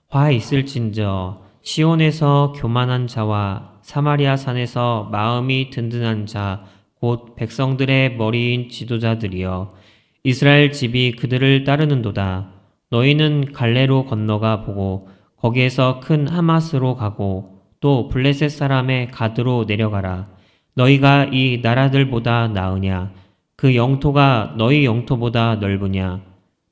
화 있을진저 시온에서 교만한 자와 사마리아 산에서 마음이 든든한 자 곧 백성들의 머리인 지도자들이여 이스라엘 집이 그들을 따르는도다. 너희는 갈레로 건너가 보고 거기에서 큰 하마스로 가고 또 블레셋 사람의 가드로 내려가라. 너희가 이 나라들보다 나으냐? 그 영토가 너희 영토보다 넓으냐?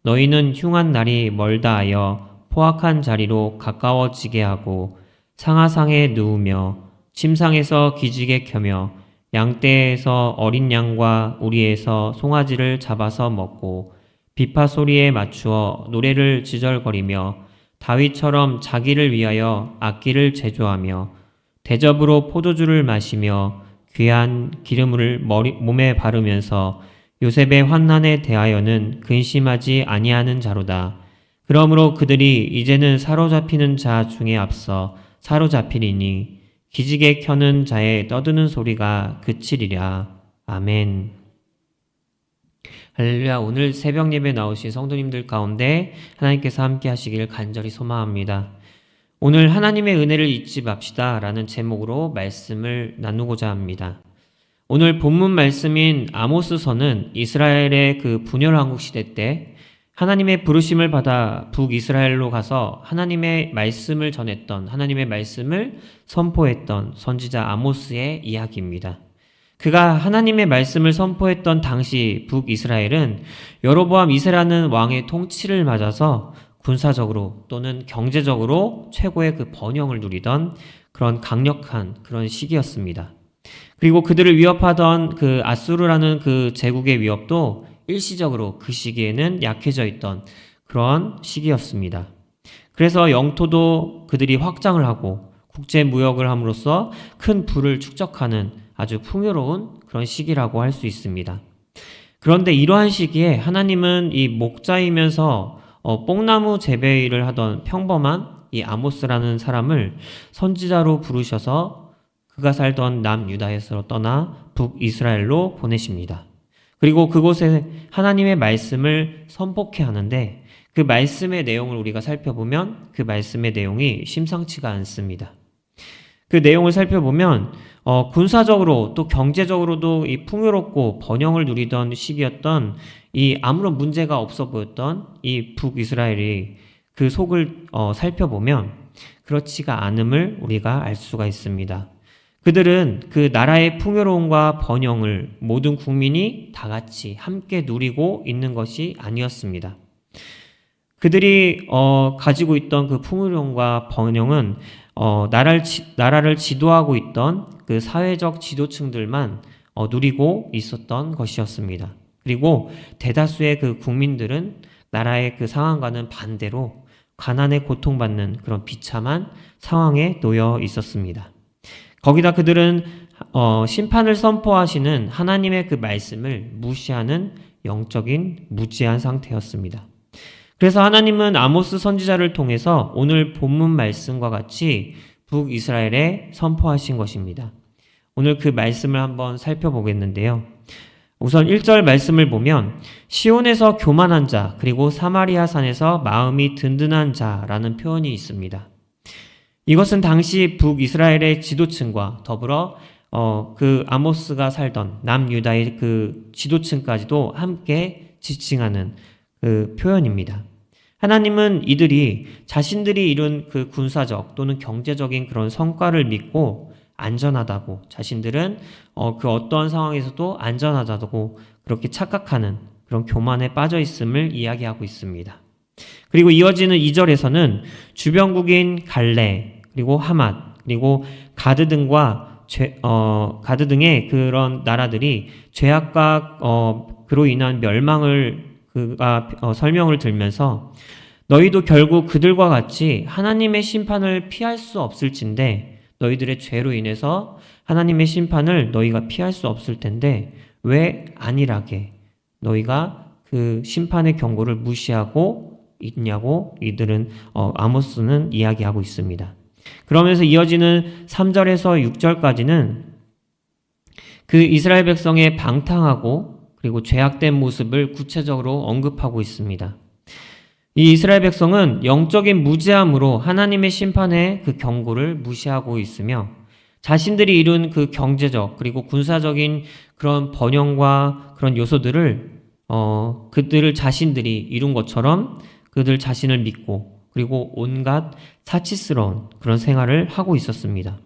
너희는 흉한 날이 멀다 하여 포악한 자리로 가까워지게 하고 상하상에 누우며 침상에서 기지개 켜며 양떼에서 어린 양과 우리에서 송아지를 잡아서 먹고 비파 소리에 맞추어 노래를 지절거리며 다윗처럼 자기를 위하여 악기를 제조하며 대접으로 포도주를 마시며 귀한 기름을 몸에 바르면서 요셉의 환난에 대하여는 근심하지 아니하는 자로다. 그러므로 그들이 이제는 사로잡히는 자 중에 앞서 사로잡히리니 기지개 켜는 자의 떠드는 소리가 그치리라. 아멘. 할렐루야. 오늘 새벽 예배 나오신 성도님들 가운데 하나님께서 함께 하시길 간절히 소망합니다. 오늘 하나님의 은혜를 잊지 맙시다 라는 제목으로 말씀을 나누고자 합니다. 오늘 본문 말씀인 아모스서는 이스라엘의 그 분열왕국 시대 때 하나님의 부르심을 받아 북이스라엘로 가서 하나님의 말씀을 전했던, 하나님의 말씀을 선포했던 선지자 아모스의 이야기입니다. 그가 하나님의 말씀을 선포했던 당시 북이스라엘은 여로보암 2세라는 왕의 통치를 맞아서 군사적으로 또는 경제적으로 최고의 그 번영을 누리던 그런 강력한 그런 시기였습니다. 그리고 그들을 위협하던 그 아수르라는 그 제국의 위협도 일시적으로 그 시기에는 약해져 있던 그런 시기였습니다. 그래서 영토도 그들이 확장을 하고 국제 무역을 함으로써 큰 부를 축적하는 아주 풍요로운 그런 시기라고 할 수 있습니다. 그런데 이러한 시기에 하나님은 이 목자이면서 뽕나무 재배 일을 하던 평범한 이 아모스라는 사람을 선지자로 부르셔서 그가 살던 남유다에서 떠나 북이스라엘로 보내십니다. 그리고 그곳에 하나님의 말씀을 선포케 하는데 그 말씀의 내용을 우리가 살펴보면 그 말씀의 내용이 심상치가 않습니다. 그 내용을 살펴보면 군사적으로 또 경제적으로도 이 풍요롭고 번영을 누리던 시기였던 이 아무런 문제가 없어 보였던 이 북이스라엘이 그 속을 살펴보면 그렇지가 않음을 우리가 알 수가 있습니다. 그들은 그 나라의 풍요로움과 번영을 모든 국민이 다 같이 함께 누리고 있는 것이 아니었습니다. 그들이 가지고 있던 그 풍요로움과 번영은 나라를 지도하고 있던 그 사회적 지도층들만 누리고 있었던 것이었습니다. 그리고 대다수의 그 국민들은 나라의 그 상황과는 반대로 가난에 고통받는 그런 비참한 상황에 놓여 있었습니다. 거기다 그들은 심판을 선포하시는 하나님의 그 말씀을 무시하는 영적인 무지한 상태였습니다. 그래서 하나님은 아모스 선지자를 통해서 오늘 본문 말씀과 같이 북이스라엘에 선포하신 것입니다. 오늘 그 말씀을 한번 살펴보겠는데요. 우선 1절 말씀을 보면 시온에서 교만한 자 그리고 사마리아 산에서 마음이 든든한 자라는 표현이 있습니다. 이것은 당시 북이스라엘의 지도층과 더불어 그 아모스가 살던 남유다의 그 지도층까지도 함께 지칭하는 그 표현입니다. 하나님은 이들이 자신들이 이룬 그 군사적 또는 경제적인 그런 성과를 믿고 안전하다고 자신들은 그 어떠한 상황에서도 안전하다고 그렇게 착각하는 그런 교만에 빠져 있음을 이야기하고 있습니다. 그리고 이어지는 2절에서는 주변국인 갈레 그리고 하맛 그리고 가드 등의 그런 나라들이 죄악과 그로 인한 멸망을 그가 설명을 들면서 너희도 결국 그들과 같이 하나님의 심판을 피할 수 없을진데 너희들의 죄로 인해서 하나님의 심판을 너희가 피할 수 없을 텐데 왜 안일하게 너희가 그 심판의 경고를 무시하고 있냐고 이들은 아모스는 이야기하고 있습니다. 그러면서 이어지는 3절에서 6절까지는 그 이스라엘 백성의 방탕하고 그리고 죄악된 모습을 구체적으로 언급하고 있습니다. 이 이스라엘 백성은 영적인 무지함으로 하나님의 심판의 그 경고를 무시하고 있으며 자신들이 이룬 그 경제적 그리고 군사적인 그런 번영과 그런 요소들을 그들 자신들이 이룬 것처럼 그들 자신을 믿고 그리고 온갖 사치스러운 그런 생활을 하고 있었습니다.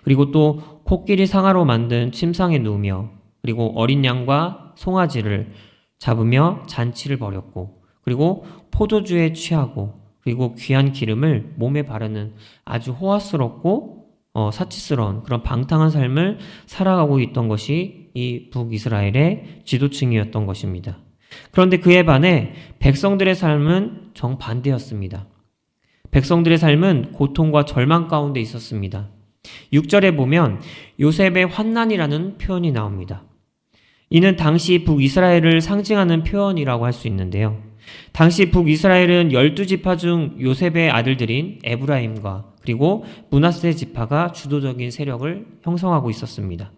그리고 또 코끼리 상아로 만든 침상에 누우며 그리고 어린 양과 송아지를 잡으며 잔치를 벌였고 그리고 포도주에 취하고 그리고 귀한 기름을 몸에 바르는 아주 호화스럽고 사치스러운 그런 방탕한 삶을 살아가고 있던 것이 이 북이스라엘의 지도층이었던 것입니다. 그런데 그에 반해 백성들의 삶은 정반대였습니다. 백성들의 삶은 고통과 절망 가운데 있었습니다. 6절에 보면 요셉의 환난이라는 표현이 나옵니다. 이는 당시 북이스라엘을 상징하는 표현이라고 할 수 있는데요. 당시 북이스라엘은 12지파 중 요셉의 아들들인 에브라임과 그리고 므낫세 지파가 주도적인 세력을 형성하고 있었습니다.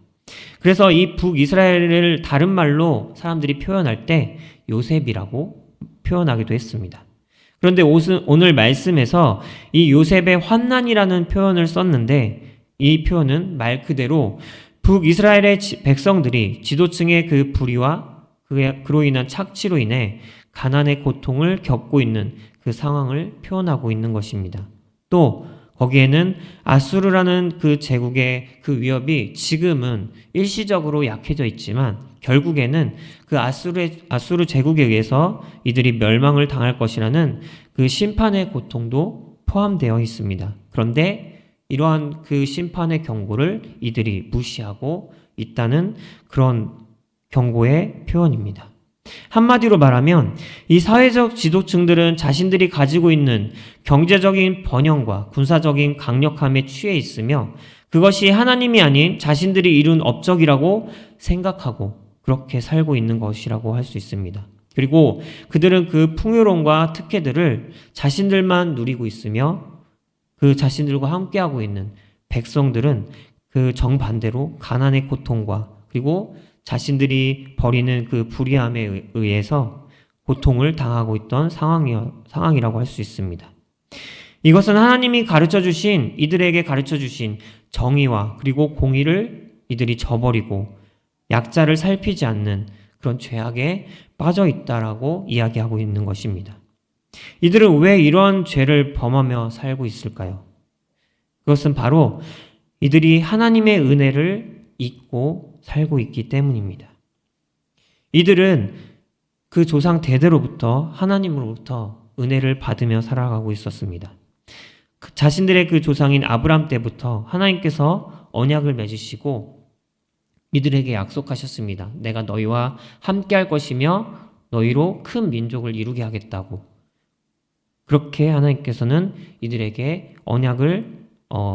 그래서 이 북이스라엘을 다른 말로 사람들이 표현할 때 요셉이라고 표현하기도 했습니다. 그런데 오늘 말씀에서 이 요셉의 환난이라는 표현을 썼는데 이 표현은 말 그대로 북이스라엘의 백성들이 지도층의 그 불의와 그로 인한 착취로 인해 가난의 고통을 겪고 있는 그 상황을 표현하고 있는 것입니다. 또 거기에는 아수르라는 그 제국의 그 위협이 지금은 일시적으로 약해져 있지만 결국에는 그 아수르 제국에 의해서 이들이 멸망을 당할 것이라는 그 심판의 고통도 포함되어 있습니다. 그런데 이러한 그 심판의 경고를 이들이 무시하고 있다는 그런 경고의 표현입니다. 한마디로 말하면 이 사회적 지도층들은 자신들이 가지고 있는 경제적인 번영과 군사적인 강력함에 취해 있으며 그것이 하나님이 아닌 자신들이 이룬 업적이라고 생각하고 그렇게 살고 있는 것이라고 할 수 있습니다. 그리고 그들은 그 풍요로움과 특혜들을 자신들만 누리고 있으며 그 자신들과 함께하고 있는 백성들은 그 정반대로 가난의 고통과 그리고 자신들이 벌이는 그 불의함에 의해서 고통을 당하고 있던 상황이라고 할 수 있습니다. 이것은 하나님이 이들에게 가르쳐 주신 정의와 그리고 공의를 이들이 저버리고 약자를 살피지 않는 그런 죄악에 빠져 있다라고 이야기하고 있는 것입니다. 이들은 왜 이런 죄를 범하며 살고 있을까요? 그것은 바로 이들이 하나님의 은혜를 잊고 살고 있기 때문입니다. 이들은 그 조상 대대로부터 하나님으로부터 은혜를 받으며 살아가고 있었습니다. 자신들의 그 조상인 아브람 때부터 하나님께서 언약을 맺으시고 이들에게 약속하셨습니다. 내가 너희와 함께할 것이며 너희로 큰 민족을 이루게 하겠다고. 그렇게 하나님께서는 이들에게 언약을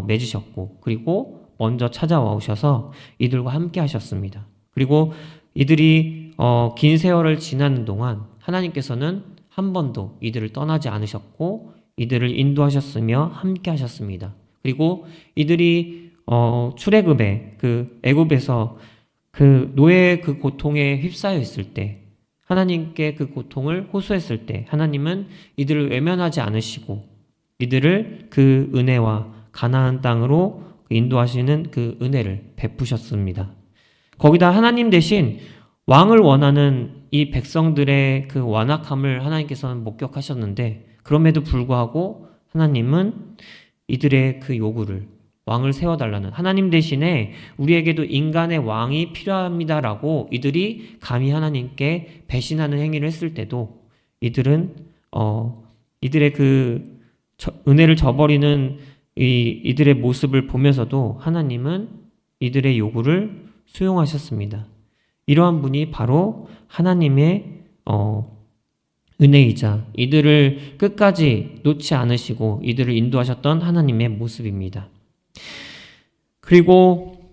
맺으셨고 그리고 먼저 찾아와 오셔서 이들과 함께 하셨습니다. 그리고 이들이 긴 세월을 지나는 동안 하나님께서는 한 번도 이들을 떠나지 않으셨고 이들을 인도하셨으며 함께 하셨습니다. 그리고 이들이 출애굽에 그 애굽에서 그 노예의 그 고통에 휩싸여 있을 때 하나님께 그 고통을 호소했을 때 하나님은 이들을 외면하지 않으시고 이들을 그 은혜와 가나안 땅으로 인도하시는 그 은혜를 베푸셨습니다. 거기다 하나님 대신 왕을 원하는 이 백성들의 그 완악함을 하나님께서는 목격하셨는데 그럼에도 불구하고 하나님은 이들의 그 요구를 왕을 세워달라는 하나님 대신에 우리에게도 인간의 왕이 필요합니다라고 이들이 감히 하나님께 배신하는 행위를 했을 때도 이들은 이들의 그 은혜를 저버리는 이들의 모습을 보면서도 하나님은 이들의 요구를 수용하셨습니다. 이러한 분이 바로 하나님의 은혜이자 이들을 끝까지 놓지 않으시고 이들을 인도하셨던 하나님의 모습입니다. 그리고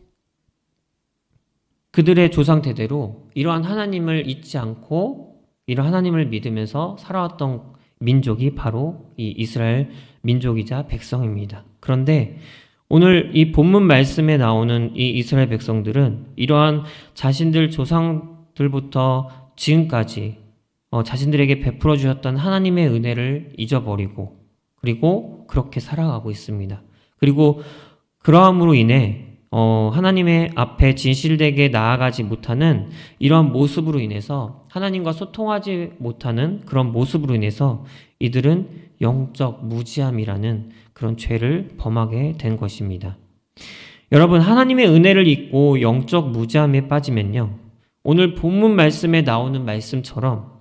그들의 조상 대대로 이러한 하나님을 잊지 않고 이러한 하나님을 믿으면서 살아왔던 민족이 바로 이 이스라엘 민족이자 백성입니다. 그런데 오늘 이 본문 말씀에 나오는 이 이스라엘 백성들은 이러한 자신들 조상들부터 지금까지 자신들에게 베풀어 주셨던 하나님의 은혜를 잊어버리고 그리고 그렇게 살아가고 있습니다. 그리고 그러함으로 인해 하나님의 앞에 진실되게 나아가지 못하는 이러한 모습으로 인해서 하나님과 소통하지 못하는 그런 모습으로 인해서 이들은 영적 무지함이라는 그런 죄를 범하게 된 것입니다. 여러분, 하나님의 은혜를 잊고 영적 무지함에 빠지면요, 오늘 본문 말씀에 나오는 말씀처럼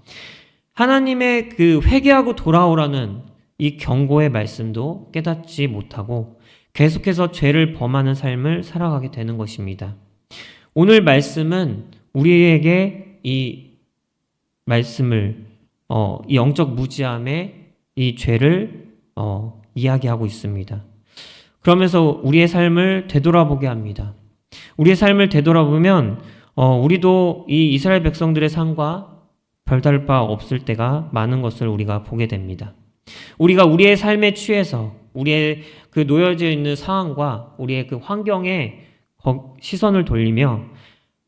하나님의 그 회개하고 돌아오라는 이 경고의 말씀도 깨닫지 못하고 계속해서 죄를 범하는 삶을 살아가게 되는 것입니다. 오늘 말씀은 우리에게 이 말씀을 이 영적 무지함의 이 죄를 이야기하고 있습니다. 그러면서 우리의 삶을 되돌아보게 합니다. 우리의 삶을 되돌아보면 우리도 이 이스라엘 백성들의 삶과 별다를 바 없을 때가 많은 것을 우리가 보게 됩니다. 우리가 우리의 삶에 취해서 우리의 그 놓여져 있는 상황과 우리의 그 환경에 시선을 돌리며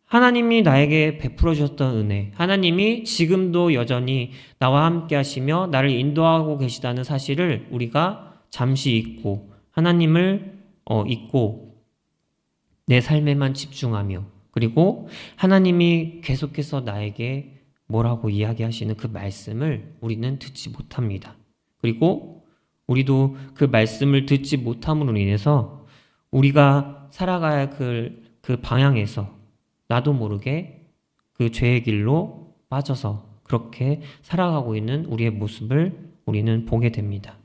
하나님이 나에게 베풀어 주셨던 은혜, 하나님이 지금도 여전히 나와 함께 하시며 나를 인도하고 계시다는 사실을 우리가 잠시 잊고 하나님을 잊고 내 삶에만 집중하며 그리고 하나님이 계속해서 나에게 뭐라고 이야기하시는 그 말씀을 우리는 듣지 못합니다. 그리고 우리도 그 말씀을 듣지 못함으로 인해서 우리가 살아가야 할 그 방향에서 나도 모르게 그 죄의 길로 빠져서 그렇게 살아가고 있는 우리의 모습을 우리는 보게 됩니다.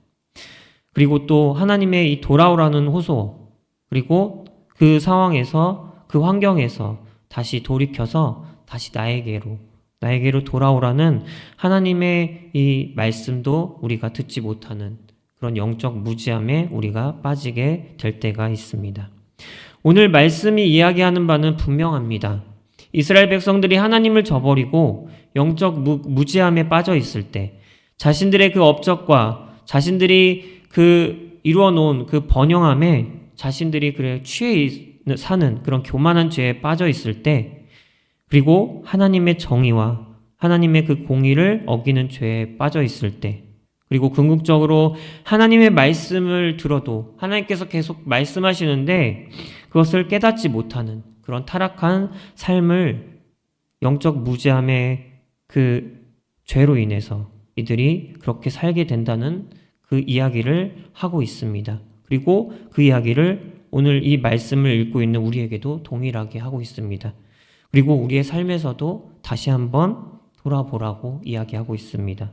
그리고 또 하나님의 이 돌아오라는 호소, 그리고 그 상황에서 그 환경에서 다시 돌이켜서 다시 나에게로 돌아오라는 하나님의 이 말씀도 우리가 듣지 못하는 그런 영적 무지함에 우리가 빠지게 될 때가 있습니다. 오늘 말씀이 이야기하는 바는 분명합니다. 이스라엘 백성들이 하나님을 저버리고 영적 무지함에 빠져 있을 때 자신들의 그 업적과 자신들이 그 이루어 놓은 그 번영함에 자신들이 취해 사는 그런 교만한 죄에 빠져 있을 때 그리고 하나님의 정의와 하나님의 그 공의를 어기는 죄에 빠져 있을 때 그리고 궁극적으로 하나님의 말씀을 들어도 하나님께서 계속 말씀하시는데 그것을 깨닫지 못하는 그런 타락한 삶을 영적 무지함의 그 죄로 인해서 이들이 그렇게 살게 된다는 그 이야기를 하고 있습니다. 그리고 그 이야기를 오늘 이 말씀을 읽고 있는 우리에게도 동일하게 하고 있습니다. 그리고 우리의 삶에서도 다시 한번 돌아보라고 이야기하고 있습니다.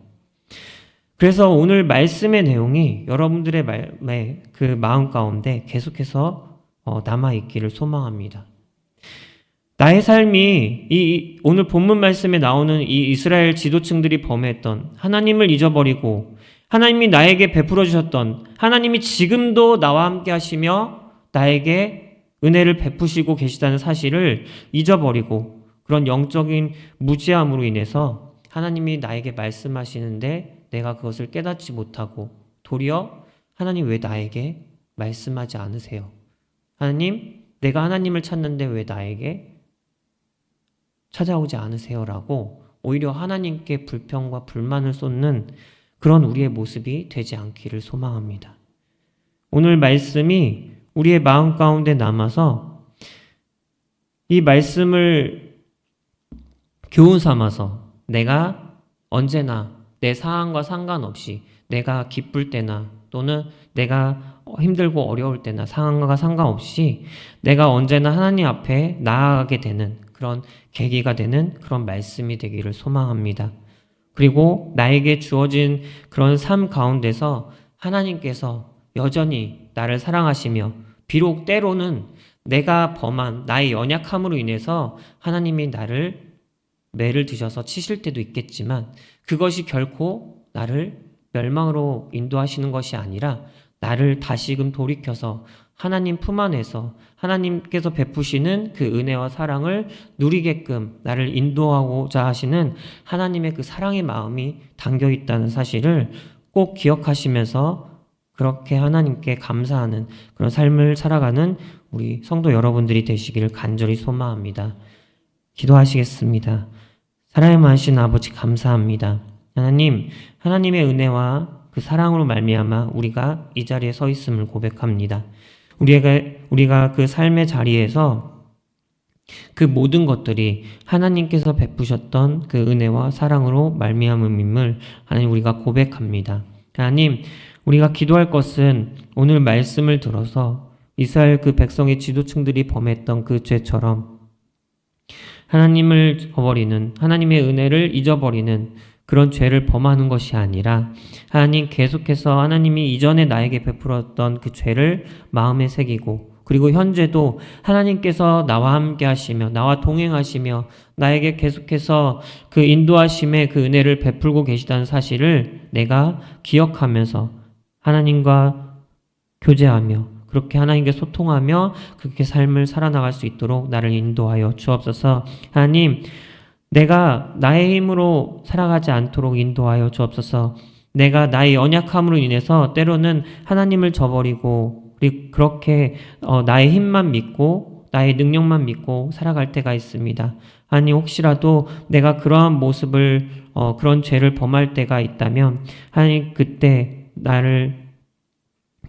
그래서 오늘 말씀의 내용이 여러분들의 그 마음 가운데 계속해서 남아있기를 소망합니다. 나의 삶이 오늘 본문 말씀에 나오는 이 이스라엘 지도층들이 범했던 하나님을 잊어버리고 하나님이 나에게 베풀어 주셨던 하나님이 지금도 나와 함께 하시며 나에게 은혜를 베푸시고 계시다는 사실을 잊어버리고 그런 영적인 무지함으로 인해서 하나님이 나에게 말씀하시는데 내가 그것을 깨닫지 못하고 도리어 하나님 왜 나에게 말씀하지 않으세요? 하나님, 내가 하나님을 찾는데 왜 나에게 찾아오지 않으세요? 라고 오히려 하나님께 불평과 불만을 쏟는 그런 우리의 모습이 되지 않기를 소망합니다. 오늘 말씀이 우리의 마음 가운데 남아서 이 말씀을 교훈 삼아서 내가 언제나 내 상황과 상관없이 내가 기쁠 때나 또는 내가 힘들고 어려울 때나 상황과 상관없이 내가 언제나 하나님 앞에 나아가게 되는 그런 계기가 되는 그런 말씀이 되기를 소망합니다. 그리고 나에게 주어진 그런 삶 가운데서 하나님께서 여전히 나를 사랑하시며 비록 때로는 내가 범한 나의 연약함으로 인해서 하나님이 나를 매를 드셔서 치실 때도 있겠지만 그것이 결코 나를 멸망으로 인도하시는 것이 아니라 나를 다시금 돌이켜서 하나님 품 안에서 하나님께서 베푸시는 그 은혜와 사랑을 누리게끔 나를 인도하고자 하시는 하나님의 그 사랑의 마음이 담겨 있다는 사실을 꼭 기억하시면서 그렇게 하나님께 감사하는 그런 삶을 살아가는 우리 성도 여러분들이 되시기를 간절히 소망합니다. 기도하시겠습니다. 사랑하신 아버지 감사합니다. 하나님, 하나님의 은혜와 그 사랑으로 말미암아 우리가 이 자리에 서 있음을 고백합니다. 우리가 그 삶의 자리에서 그 모든 것들이 하나님께서 베푸셨던 그 은혜와 사랑으로 말미암음임을 하나님 우리가 고백합니다. 하나님, 우리가 기도할 것은 오늘 말씀을 들어서 이스라엘 그 백성의 지도층들이 범했던 그 죄처럼 하나님을 저버리는, 하나님의 은혜를 잊어버리는 그런 죄를 범하는 것이 아니라 하나님 계속해서 하나님이 이전에 나에게 베풀었던 그 죄를 마음에 새기고 그리고 현재도 하나님께서 나와 함께 하시며 나와 동행하시며 나에게 계속해서 그 인도하심의 그 은혜를 베풀고 계시다는 사실을 내가 기억하면서 하나님과 교제하며 그렇게 하나님께 소통하며 그렇게 삶을 살아나갈 수 있도록 나를 인도하여 주옵소서. 하나님, 내가 나의 힘으로 살아가지 않도록 인도하여 주옵소서. 내가 나의 연약함으로 인해서 때로는 하나님을 저버리고 그렇게 나의 힘만 믿고 나의 능력만 믿고 살아갈 때가 있습니다. 아니 혹시라도 내가 그러한 모습을 그런 죄를 범할 때가 있다면 하나님 그때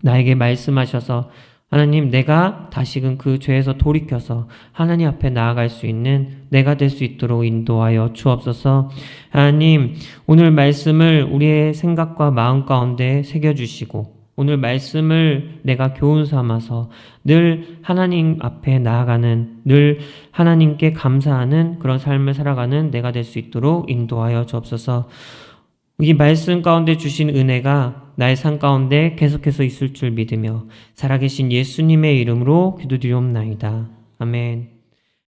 나에게 말씀하셔서 하나님 내가 다시금 그 죄에서 돌이켜서 하나님 앞에 나아갈 수 있는 내가 될 수 있도록 인도하여 주옵소서. 하나님 오늘 말씀을 우리의 생각과 마음 가운데 새겨주시고 오늘 말씀을 내가 교훈 삼아서 늘 하나님 앞에 나아가는 늘 하나님께 감사하는 그런 삶을 살아가는 내가 될 수 있도록 인도하여 주옵소서. 이 말씀 가운데 주신 은혜가 나의 삶 가운데 계속해서 있을 줄 믿으며 살아계신 예수님의 이름으로 기도드리옵나이다. 아멘.